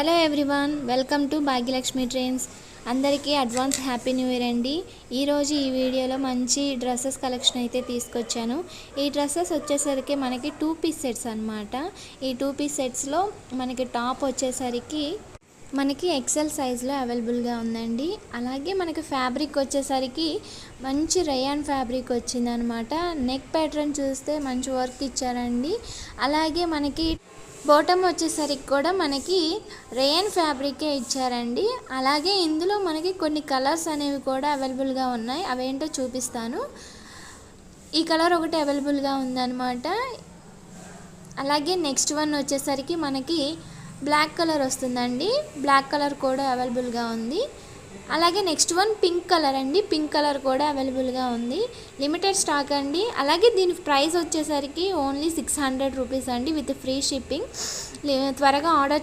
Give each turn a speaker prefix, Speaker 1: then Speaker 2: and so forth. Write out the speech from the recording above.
Speaker 1: Hello everyone, welcome to Bhagyalakshmi trends. అందరికీ advance happy new year అండి. ఈరోజు ఈ వీడియోలో మంచి డ్రెస్సెస్ కలెక్షన్ అయితే తీసుకొచ్చాను. ఈ డ్రెస్సెస్ వచ్చేసరికి మనకి 2 పీస్ సెట్స్ అన్నమాట. ఈ 2 పీస్ సెట్స్లో మనకి టాప్ వచ్చేసరికి మనకి ఎక్సెల్ సైజ్లో అవైలబుల్గా ఉందండి. అలాగే మనకి ఫ్యాబ్రిక్ వచ్చేసరికి మంచి రేయాన్ ఫ్యాబ్రిక్ వచ్చిందనమాట. నెక్ ప్యాటర్న్ చూస్తే మంచి వర్క్ ఇచ్చారండి. అలాగే మనకి బాటమ్ వచ్చేసరికి కూడా మనకి రేయన్ ఫ్యాబ్రికే ఇచ్చారండి. అలాగే ఇందులో మనకి కొన్ని కలర్స్ అనేవి కూడా అవైలబుల్గా ఉన్నాయి. అవేంటో చూపిస్తాను. ఈ కలర్ ఒకటి అవైలబుల్గా ఉందన్నమాట. అలాగే నెక్స్ట్ వన్ వచ్చేసరికి మనకి బ్లాక్ కలర్ వస్తుందండి. బ్లాక్ కలర్ కూడా అవైలబుల్గా ఉంది. అలాగే నెక్స్ట్ వన్ పింక్ కలర్ అండి. పింక్ కలర్ కూడా అవైలబుల్గా ఉంది. లిమిటెడ్ స్టాక్ అండి. అలాగే దీని ప్రైస్ వచ్చేసరికి ఓన్లీ 600 రూపీస్ అండి, విత్ ఫ్రీ షిప్పింగ్. త్వరగా ఆర్డర్